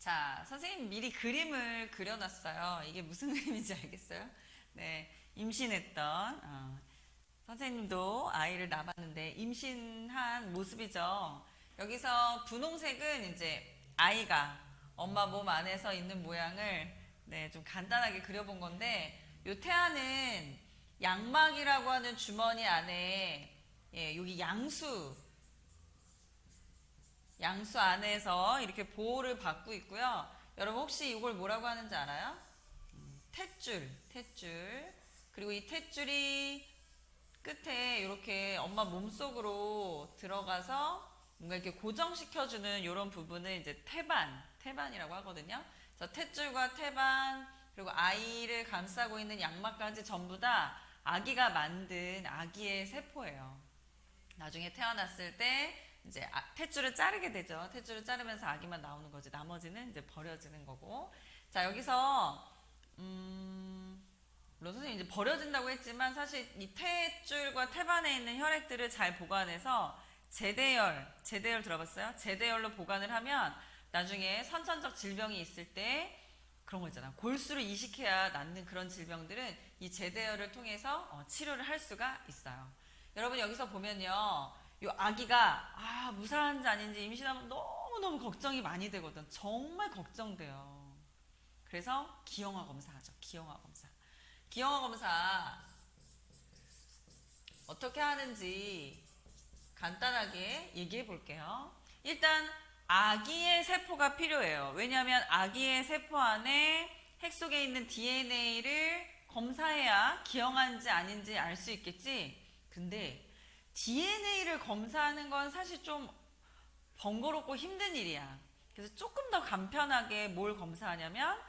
자, 선생님 미리 그림을 그려놨어요. 이게 무슨 그림인지 알겠어요? 네, 임신했던 선생님도 아이를 낳았는데 임신한 모습이죠. 여기서 분홍색은 이제 아이가 엄마 몸 안에서 있는 모양을 좀 간단하게 그려본 건데, 요 태아는 양막이라고 하는 주머니 안에 여기 양수 안에서 이렇게 보호를 받고 있고요. 여러분 혹시 이걸 뭐라고 하는지 알아요? 탯줄. 그리고 이 탯줄이 끝에 이렇게 엄마 몸속으로 들어가서 뭔가 이렇게 고정시켜주는 이런 부분을 이제 태반이라고 하거든요. 그래서 탯줄과 태반, 그리고 아이를 감싸고 있는 양막까지 전부 다 아기가 만든 아기의 세포예요. 나중에 태어났을 때 이제 탯줄을 자르게 되죠. 탯줄을 자르면서 아기만 나오는 거지. 나머지는 이제 버려지는 거고. 자, 여기서 물론 선생님 이제 버려진다고 했지만 사실 이 탯줄과 태반에 있는 혈액들을 잘 보관해서 제대열 들어봤어요? 제대열로 보관을 하면 나중에 선천적 질병이 있을 때 그런 거 있잖아. 골수를 이식해야 낫는 그런 질병들은 이 제대열을 통해서 치료를 할 수가 있어요. 여러분 여기서 보면요. 요 아기가 무사한지 아닌지 임신하면 너무너무 걱정이 많이 되거든. 정말 걱정돼요. 그래서 기형아 검사하죠. 기형아 검사 어떻게 하는지 간단하게 얘기해 볼게요. 일단 아기의 세포가 필요해요. 왜냐하면 아기의 세포 안에 핵 속에 있는 DNA를 검사해야 기형한지 아닌지 알 수 있겠지. 근데 DNA를 검사하는 건 사실 좀 번거롭고 힘든 일이야. 그래서 조금 더 간편하게 뭘 검사하냐면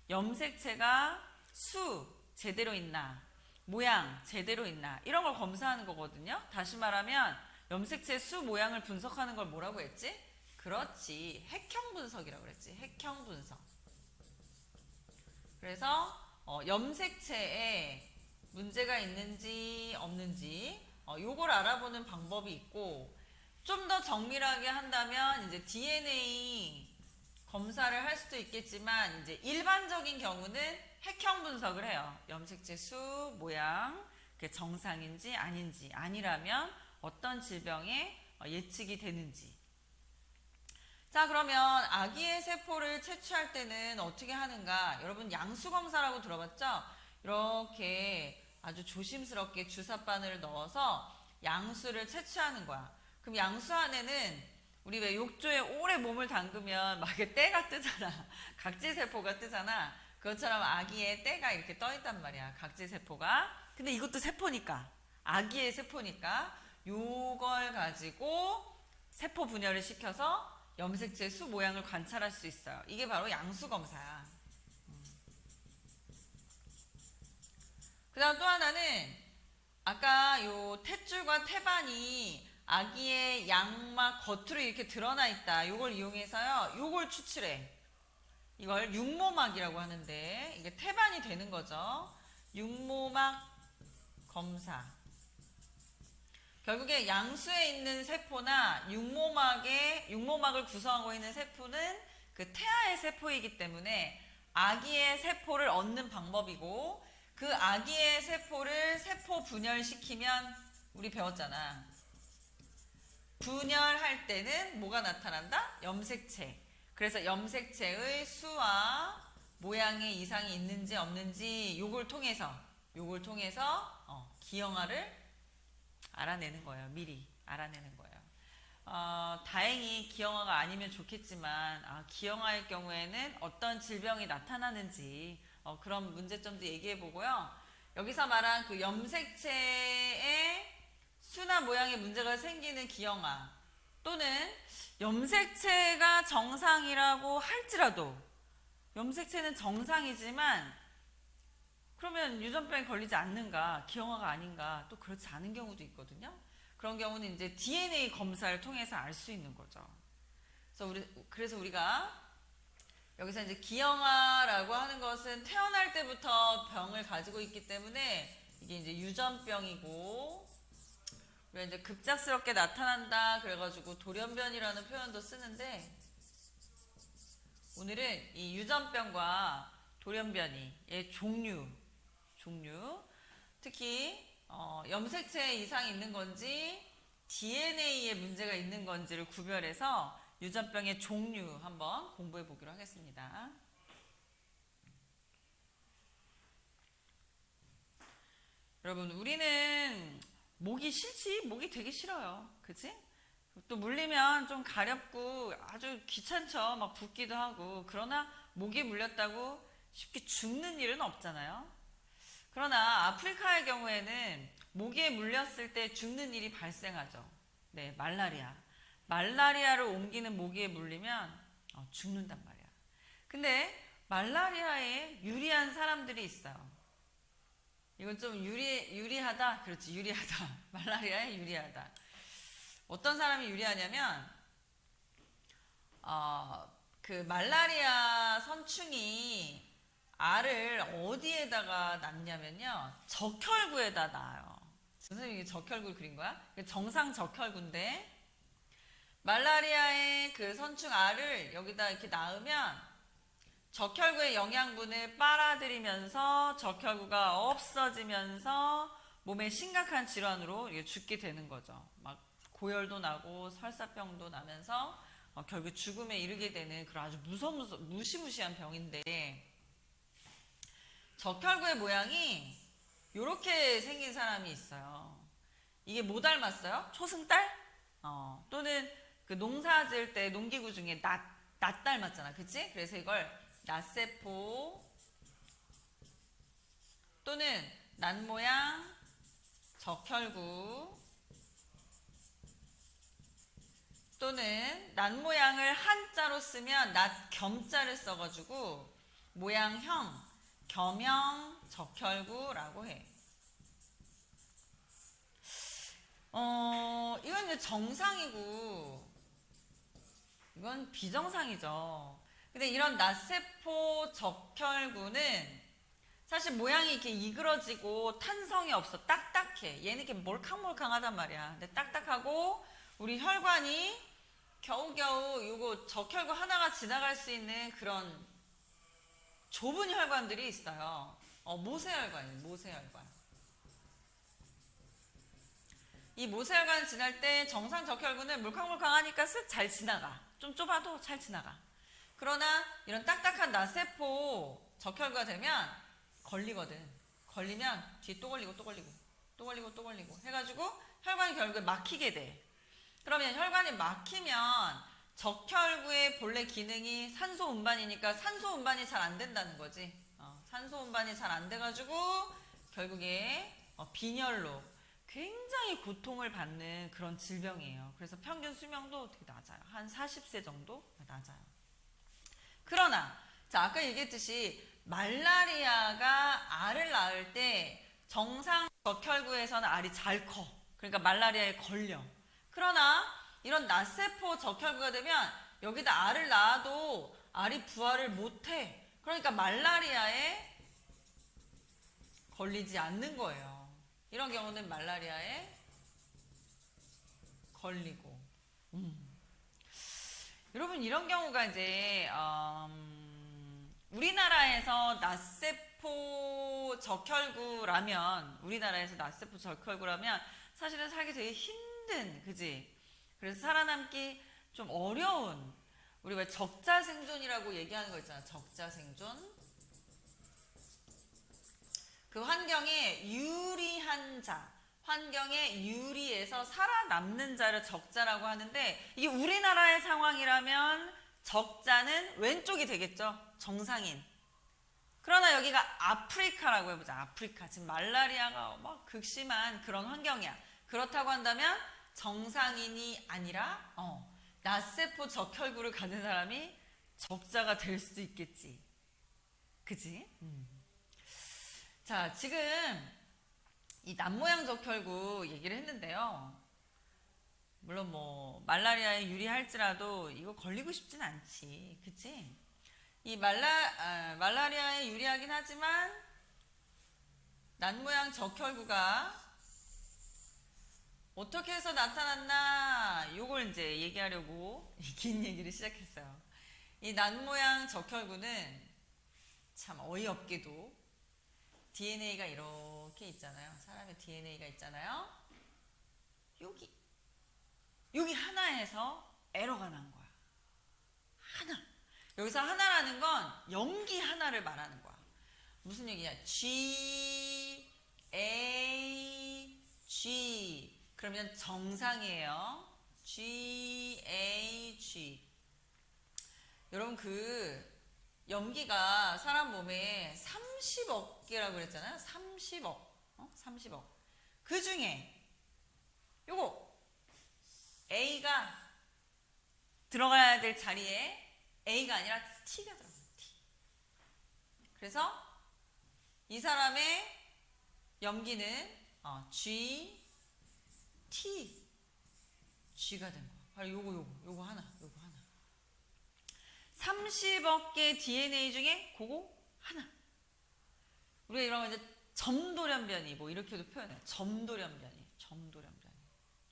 염색체가 수 제대로 있나, 모양 제대로 있나, 이런 걸 검사하는 거거든요. 다시 말하면 염색체 수 모양을 분석하는 걸 뭐라고 했지? 그렇지, 핵형 분석이라고 그랬지. 핵형 분석. 그래서 염색체에 문제가 있는지 없는지 요걸 알아보는 방법이 있고, 좀 더 정밀하게 한다면 이제 DNA 검사를 할 수도 있겠지만, 이제 일반적인 경우는 핵형 분석을 해요. 염색체 수, 모양, 그게 정상인지 아닌지, 아니라면 어떤 질병에 예측이 되는지. 자, 그러면 아기의 세포를 채취할 때는 어떻게 하는가? 여러분 양수 검사라고 들어봤죠? 이렇게 아주 조심스럽게 주사바늘을 넣어서 양수를 채취하는 거야. 그럼 양수 안에는 우리 왜 욕조에 오래 몸을 담그면 막 이렇게 때가 뜨잖아. 각질세포가 뜨잖아. 그것처럼 아기의 때가 이렇게 떠 있단 말이야. 각질세포가. 근데 이것도 세포니까. 아기의 세포니까 요걸 가지고 세포 분열을 시켜서 염색체 수 모양을 관찰할 수 있어요. 이게 바로 양수 검사야. 그 다음 또 하나는 아까 요 탯줄과 태반이 아기의 양막 겉으로 이렇게 드러나 있다. 요걸 이용해서요. 요걸 추출해. 이걸 육모막이라고 하는데 이게 태반이 되는 거죠. 육모막 검사. 결국에 양수에 있는 세포나 육모막을 구성하고 있는 세포는 그 태아의 세포이기 때문에 아기의 세포를 얻는 방법이고, 그 아기의 세포를 세포 분열시키면 우리 배웠잖아. 분열할 때는 뭐가 나타난다? 염색체. 그래서 염색체의 수와 모양에 이상이 있는지 없는지 요걸 통해서 기형아를 알아내는 거예요. 미리 알아내는 거예요. 다행히 기형아가 아니면 좋겠지만 기형아일 경우에는 어떤 질병이 나타나는지 그런 문제점도 얘기해 보고요. 여기서 말한 그 염색체의 수나 모양에 문제가 생기는 기형아, 또는 염색체가 정상이라고 할지라도 염색체는 정상이지만 그러면 유전병에 걸리지 않는가, 기형아가 아닌가, 또 그렇지 않은 경우도 있거든요. 그런 경우는 이제 DNA 검사를 통해서 알 수 있는 거죠. 그래서 우리가 여기서 이제 기형아라고 하는 것은 태어날 때부터 병을 가지고 있기 때문에 이게 이제 유전병이고, 우리가 이제 급작스럽게 나타난다 그래가지고 돌연변이라는 표현도 쓰는데, 오늘은 이 유전병과 돌연변이의 종류, 특히 염색체에 이상이 있는 건지 DNA에 문제가 있는 건지를 구별해서 유전병의 종류 한번 공부해 보기로 하겠습니다. 여러분, 우리는 모기 싫지? 모기 되게 싫어요. 그치? 또 물리면 좀 가렵고 아주 귀찮죠. 막 붓기도 하고. 그러나 모기 물렸다고 쉽게 죽는 일은 없잖아요. 그러나 아프리카의 경우에는 모기에 물렸을 때 죽는 일이 발생하죠. 네, 말라리아. 말라리아를 옮기는 모기에 물리면 죽는단 말이야. 근데 말라리아에 유리한 사람들이 있어요. 이건 좀 유리하다? 그렇지, 유리하다. 말라리아에 유리하다. 어떤 사람이 유리하냐면, 그 말라리아 선충이 알을 어디에다가 낳냐면요. 적혈구에다 낳아요. 선생님이 이게 적혈구를 그린 거야? 정상 적혈구인데, 말라리아의 그 선충 알을 여기다 이렇게 낳으면 적혈구의 영양분을 빨아들이면서 적혈구가 없어지면서 몸에 심각한 질환으로 죽게 되는 거죠. 막 고열도 나고 설사병도 나면서 결국 죽음에 이르게 되는 그런 아주 무시무시한 병인데, 적혈구의 모양이 이렇게 생긴 사람이 있어요. 이게 뭐 닮았어요? 초승달? 또는 그 농사 지을 때 농기구 중에 낫 닮았잖아. 그치? 그래서 이걸 낫세포 또는 낫모양 적혈구 또는 낫모양을 한자로 쓰면 낫겸자를 써가지고 모양형, 겸형 적혈구라고 해. 이건 이제 정상이고 이건 비정상이죠. 근데 이런 낫세포 적혈구는 사실 모양이 이렇게 이그러지고 탄성이 없어. 딱딱해. 얘는 이렇게 몰캉몰캉하단 말이야. 근데 딱딱하고 우리 혈관이 겨우겨우 요거 적혈구 하나가 지나갈 수 있는 그런 좁은 혈관들이 있어요. 모세혈관이에요. 모세혈관. 이 모세혈관 지날 때 정상 적혈구는 물캉물캉하니까 쓱 잘 지나가. 좀 좁아도 잘 지나가. 그러나 이런 딱딱한 낫세포 적혈구가 되면 걸리거든. 걸리면 뒤에 또 걸리고 또 걸리고 또 걸리고 또 걸리고 해가지고 혈관이 결국에 막히게 돼. 그러면 혈관이 막히면 적혈구의 본래 기능이 산소 운반이니까 산소 운반이 잘 안 된다는 거지. 산소 운반이 잘 안 돼가지고 결국에 빈혈로 굉장히 고통을 받는 그런 질병이에요. 그래서 평균 수명도 되게 낮아요. 한 40세 정도 낮아요. 그러나 자, 아까 얘기했듯이 말라리아가 알을 낳을 때 정상 적혈구에서는 알이 잘 커. 그러니까 말라리아에 걸려. 그러나 이런 낫세포 적혈구가 되면 여기다 알을 낳아도 알이 부화를 못해. 그러니까 말라리아에 걸리지 않는 거예요. 이런 경우는 말라리아에 걸리고. 여러분, 이런 경우가 이제 우리나라에서 낫세포 적혈구라면 사실은 살기 되게 힘든, 그지? 그래서 살아남기 좀 어려운, 우리 왜 적자생존이라고 얘기하는 거 있잖아. 적자생존. 그 환경에 유리한 자, 환경에 유리해서 살아남는 자를 적자라고 하는데, 이게 우리나라의 상황이라면 적자는 왼쪽이 되겠죠. 정상인. 그러나 여기가 아프리카라고 해보자. 아프리카. 지금 말라리아가 막 극심한 그런 환경이야. 그렇다고 한다면 정상인이 아니라 낫세포 적혈구를 가진 사람이 적자가 될 수도 있겠지. 그지? 자, 지금 이 낫모양 적혈구 얘기를 했는데요. 물론 뭐 말라리아에 유리할지라도 이거 걸리고 싶진 않지. 그치? 이 말라리아에 유리하긴 하지만 낫모양 적혈구가 어떻게 해서 나타났나 요걸 이제 얘기하려고 긴 얘기를 시작했어요. 이 난 모양 적혈구는 참 어이없게도 DNA가 이렇게 있잖아요. 사람의 DNA가 있잖아요. 여기 하나에서 에러가 난 거야. 하나. 여기서 하나라는 건 염기 하나를 말하는 거야. 무슨 얘기냐? G, A, G. 그러면 정상이에요. G, A, G. 여러분 그 염기가 사람 몸에 30억 개라고 그랬잖아요. 30억. 30억. 그 중에 요거 A가 들어가야 될 자리에 A가 아니라 T가 들어가요. T. 그래서 이 사람의 염기는 G, T, G가 된 거야. 바로 요거 하나. 30억 개 DNA 중에 그거 하나. 우리가 이런 거 이제 점돌연변이 뭐 이렇게도 표현해요. 점돌연변이.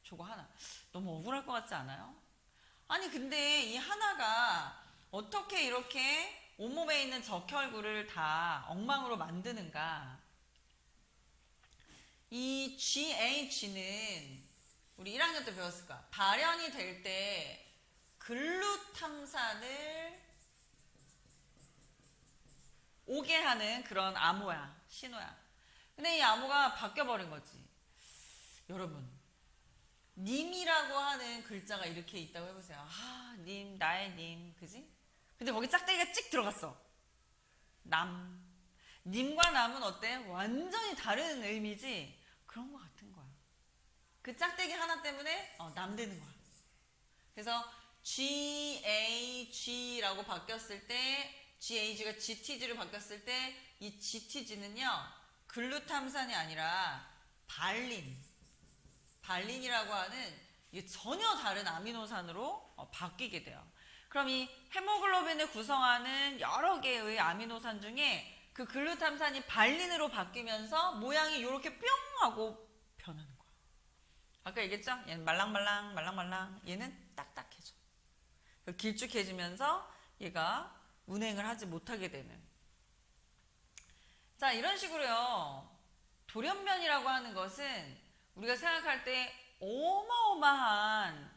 저거 하나. 너무 억울할 것 같지 않아요? 아니 근데 이 하나가 어떻게 이렇게 온몸에 있는 적혈구를 다 엉망으로 만드는가? 이 GH는 우리 1학년 때 배웠을 거야. 발현이 될 때 글루탐산을 오게 하는 그런 암호야, 신호야. 근데 이 암호가 바뀌어버린 거지. 여러분, 님이라고 하는 글자가 이렇게 있다고 해보세요. 님, 나의 님, 그지? 근데 거기 짝대기가 찍 들어갔어. 남. 님과 남은 어때? 완전히 다른 의미지? 그런 거 같은 거야. 그 짝대기 하나 때문에 남 되는 거야. 그래서 GAG라고 바뀌었을 때, GAG가 GTG로 바뀌었을 때, 이 GTG는요, 글루탐산이 아니라 발린이라고 하는 전혀 다른 아미노산으로 바뀌게 돼요. 그럼 이 헤모글로빈을 구성하는 여러 개의 아미노산 중에 그 글루탐산이 발린으로 바뀌면서 모양이 이렇게 뿅 하고 변하는 거야. 아까 얘기했죠? 얘는 말랑말랑, 얘는 딱딱해져. 길쭉해지면서 얘가 운행을 하지 못하게 되는. 자, 이런 식으로요. 돌연변이라고 하는 것은 우리가 생각할 때 어마어마한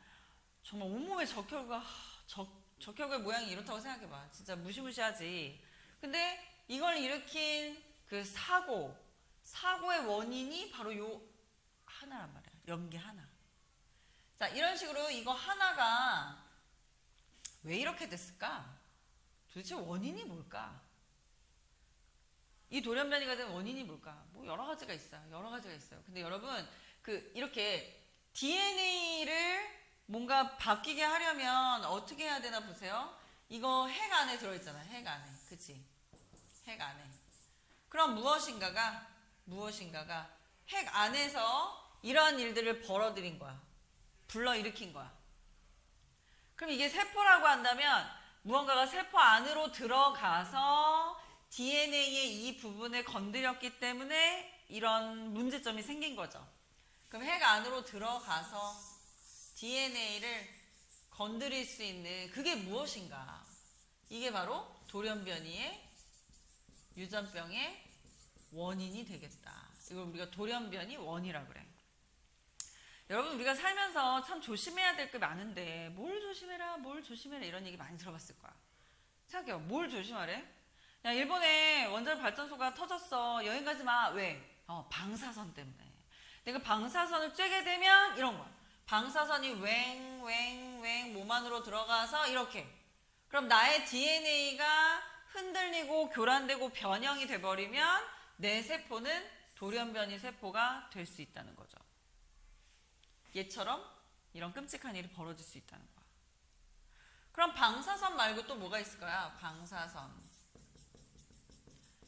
정말 온몸의 적혈구의 모양이 이렇다고 생각해봐. 진짜 무시무시하지. 근데 이걸 일으킨 그 사고의 원인이 바로 요 하나란 말이야. 염기 하나. 자, 이런 식으로 이거 하나가 왜 이렇게 됐을까? 도대체 원인이 뭘까? 이 돌연변이가 된 원인이 뭘까? 뭐 여러 가지가 있어요. 근데 여러분, 이렇게 DNA를 뭔가 바뀌게 하려면 어떻게 해야 되나 보세요. 이거 핵 안에 들어있잖아요. 핵 안에. 그치? 핵 안에. 그럼 무엇인가가 핵 안에서 이러한 일들을 벌어들인 거야. 불러일으킨 거야. 그럼 이게 세포라고 한다면 무언가가 세포 안으로 들어가서 DNA의 이 부분을 건드렸기 때문에 이런 문제점이 생긴 거죠. 그럼 핵 안으로 들어가서 DNA를 건드릴 수 있는 그게 무엇인가? 이게 바로 돌연변이의 유전병의 원인이 되겠다. 이걸 우리가 돌연변이 원이라고 그래. 여러분, 우리가 살면서 참 조심해야 될 게 많은데 뭘 조심해라 이런 얘기 많이 들어봤을 거야. 생각해요. 뭘 조심하래? 야, 일본에 원자력 발전소가 터졌어. 여행 가지 마. 왜? 방사선 때문에. 내가 방사선을 쬐게 되면 이런 거야. 방사선이 웽 몸 안으로 들어가서 이렇게. 그럼 나의 DNA가 흔들리고 교란되고 변형이 돼버리면 내 세포는 돌연변이 세포가 될 수 있다는 거죠. 얘처럼 이런 끔찍한 일이 벌어질 수 있다는 거야. 그럼 방사선 말고 또 뭐가 있을까요? 방사선.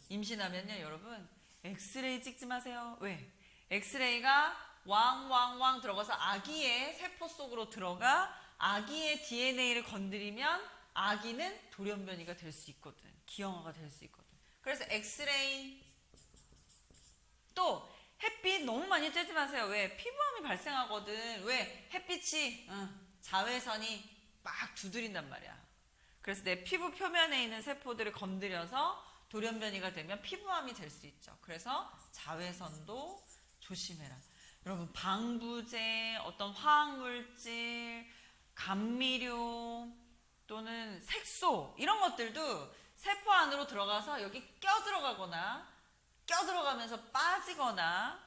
임신하면요, 여러분, 엑스레이 찍지 마세요. 왜? 엑스레이가 왕 들어가서 아기의 세포 속으로 들어가 아기의 DNA를 건드리면 아기는 돌연변이가 될 수 있거든. 기형아가 될 수 있거든. 그래서 엑스레이. 또 햇빛 너무 많이 쬐지 마세요. 왜? 피부암이 발생하거든. 왜? 햇빛이 자외선이 막 두드린단 말이야. 그래서 내 피부 표면에 있는 세포들을 건드려서 돌연변이가 되면 피부암이 될 수 있죠. 그래서 자외선도 조심해라. 여러분, 방부제, 어떤 화학물질, 감미료 또는 색소 이런 것들도 세포 안으로 들어가서 여기 껴들어가면서 빠지거나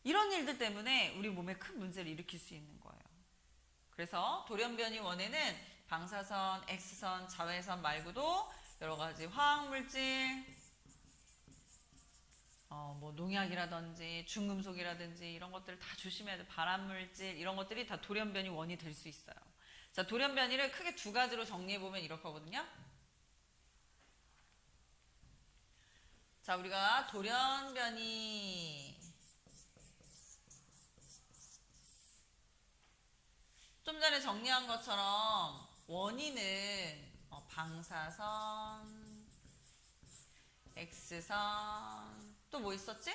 이런 일들 때문에 우리 몸에 큰 문제를 일으킬 수 있는 거예요. 그래서 돌연변이 원인은 방사선, X선, 자외선 말고도 여러 가지 화학물질, 뭐 농약이라든지 중금속이라든지 이런 것들을 다 조심해야 돼. 발암물질 이런 것들이 다 돌연변이 원인이 될 수 있어요. 자, 돌연변이를 크게 두 가지로 정리해 보면 이럴 거거든요. 자, 우리가 돌연변이 좀 전에 정리한 것처럼 원인은 방사선, X선, 또 뭐 있었지?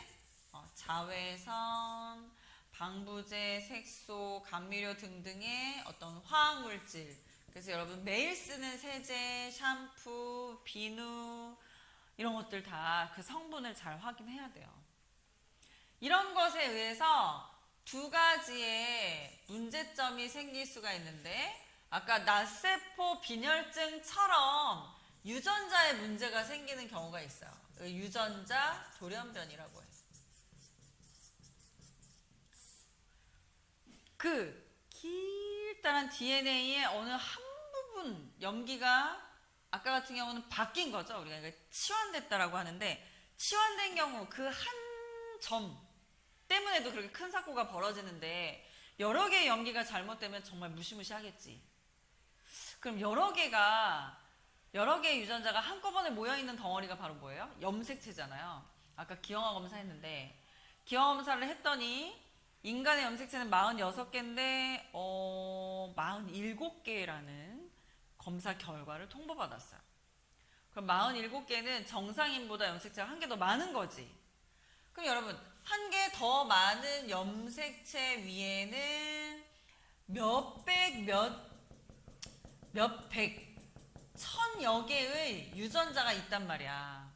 자외선, 방부제, 색소, 감미료 등등의 어떤 화학물질. 그래서 여러분 매일 쓰는 세제, 샴푸, 비누 이런 것들 다 그 성분을 잘 확인해야 돼요. 이런 것에 의해서 두 가지의 문제점이 생길 수가 있는데 아까 낫세포 빈혈증처럼 유전자에 문제가 생기는 경우가 있어요. 유전자 돌연변이라고 해요. 그 길다란 DNA의 어느 한 부분 염기가 아까 같은 경우는 바뀐 거죠. 우리가 치환됐다라고 하는데 치환된 경우 그 한 점 때문에도 그렇게 큰 사고가 벌어지는데 여러 개의 염기가 잘못되면 정말 무시무시하겠지. 그럼 여러 개의 유전자가 한꺼번에 모여있는 덩어리가 바로 뭐예요? 염색체잖아요. 아까 기형아 검사했는데 기형아 검사를 했더니 인간의 염색체는 46개인데 47개라는 검사 결과를 통보받았어요. 그럼 47개는 정상인보다 염색체가 한 개 더 많은 거지. 그럼 여러분, 한 개 더 많은 염색체 위에는 천여 개의 유전자가 있단 말이야.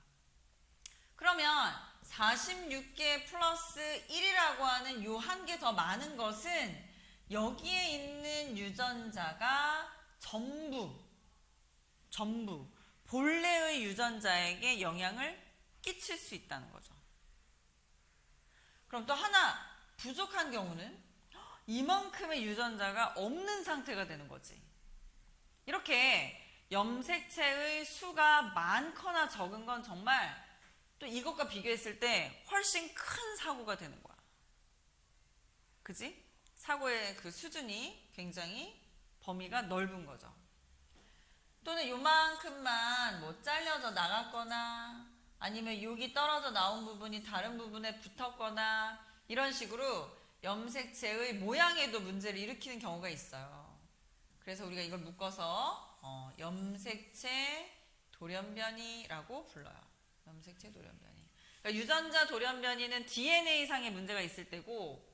그러면 46개 플러스 1이라고 하는 요 한 개 더 많은 것은 여기에 있는 유전자가 전부 본래의 유전자에게 영향을 끼칠 수 있다는 거죠. 그럼 또 하나 부족한 경우는 이만큼의 유전자가 없는 상태가 되는 거지. 이렇게 염색체의 수가 많거나 적은 건 정말 또 이것과 비교했을 때 훨씬 큰 사고가 되는 거야. 그지? 사고의 그 수준이 굉장히 범위가 넓은 거죠. 또는 요만큼만 뭐 잘려져 나갔거나 아니면 여기 떨어져 나온 부분이 다른 부분에 붙었거나 이런 식으로 염색체의 모양에도 문제를 일으키는 경우가 있어요. 그래서 우리가 이걸 묶어서 염색체 돌연변이라고 불러요. 염색체 돌연변이. 그러니까 유전자 돌연변이는 DNA상의 문제가 있을 때고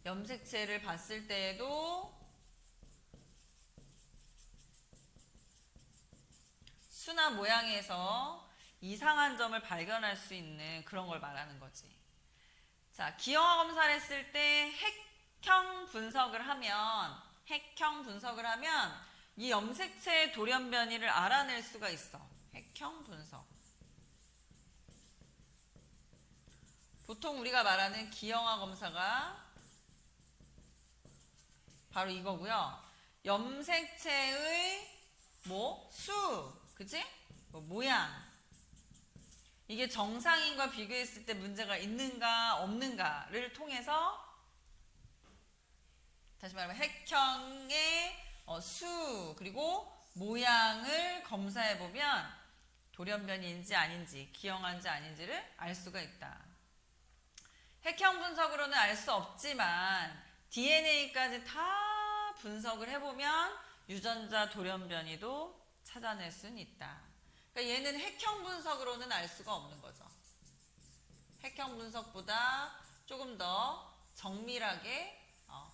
염색체를 봤을 때에도 수나 모양에서 이상한 점을 발견할 수 있는 그런 걸 말하는 거지. 자, 기형아 검사를 했을 때 핵형 분석을 하면 이 염색체의 돌연변이를 알아낼 수가 있어. 핵형 분석. 보통 우리가 말하는 기형아 검사가 바로 이거고요. 염색체의 수, 그치? 모양. 이게 정상인과 비교했을 때 문제가 있는가 없는가를 통해서 다시 말하면 핵형의 수 그리고 모양을 검사해보면 돌연변이인지 아닌지 기형아인지 아닌지를 알 수가 있다. 핵형 분석으로는 알 수 없지만 DNA까지 다 분석을 해보면 유전자 돌연변이도 찾아낼 수는 있다. 그러니까 얘는 핵형 분석으로는 알 수가 없는 거죠. 핵형 분석보다 조금 더 정밀하게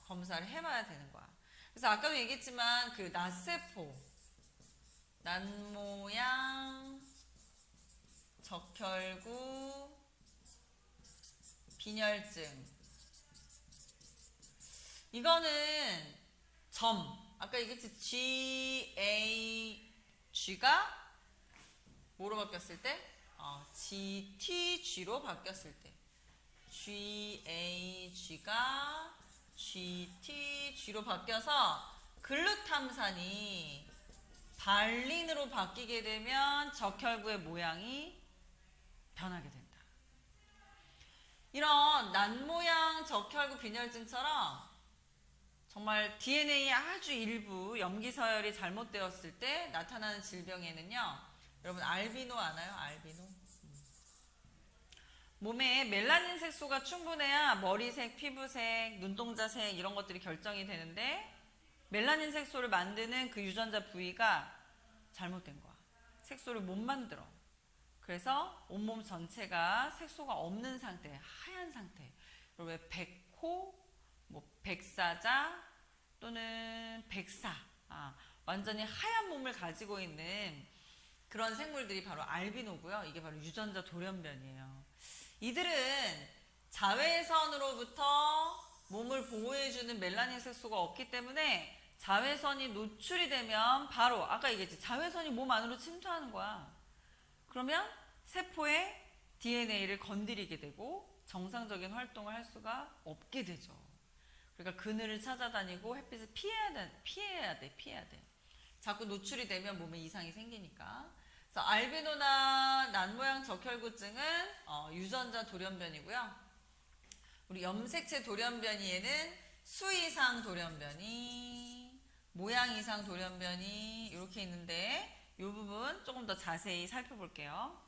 검사를 해봐야 되는 거야. 그래서 아까도 얘기했지만 그 낫세포 난모양 적혈구 빈혈증. 이거는 아까 얘기했지 GAG가 뭐로 바뀌었을 때? GTG로 바뀌었을 때. GAG가 GTG로 바뀌어서 글루탐산이 발린으로 바뀌게 되면 적혈구의 모양이 변하게 된다. 이런 난모양 적혈구 빈혈증처럼 정말 DNA 아주 일부 염기서열이 잘못되었을 때 나타나는 질병에는요, 여러분 알비노 아나요? 알비노? 몸에 멜라닌 색소가 충분해야 머리색, 피부색, 눈동자색 이런 것들이 결정이 되는데 멜라닌 색소를 만드는 그 유전자 부위가 잘못된 거야. 색소를 못 만들어. 그래서 온몸 전체가 색소가 없는 상태, 하얀 상태. 왜 백호, 백사자 또는 백사, 완전히 하얀 몸을 가지고 있는 그런 생물들이 바로 알비노고요. 이게 바로 유전자 돌연변이에요. 이들은 자외선으로부터 몸을 보호해주는 멜라닌 색소가 없기 때문에 자외선이 노출이 되면 바로 아까 얘기했지, 자외선이 몸 안으로 침투하는 거야. 그러면 세포의 DNA를 건드리게 되고 정상적인 활동을 할 수가 없게 되죠. 그러니까 그늘을 찾아다니고 햇빛을 피해야 돼. 자꾸 노출이 되면 몸에 이상이 생기니까. 그래서 알비노나 난모양 적혈구증은 유전자 돌연변이고요. 우리 염색체 돌연변이에는 수 이상 돌연변이, 모양 이상 돌연변이 이렇게 있는데 이 부분 조금 더 자세히 살펴볼게요.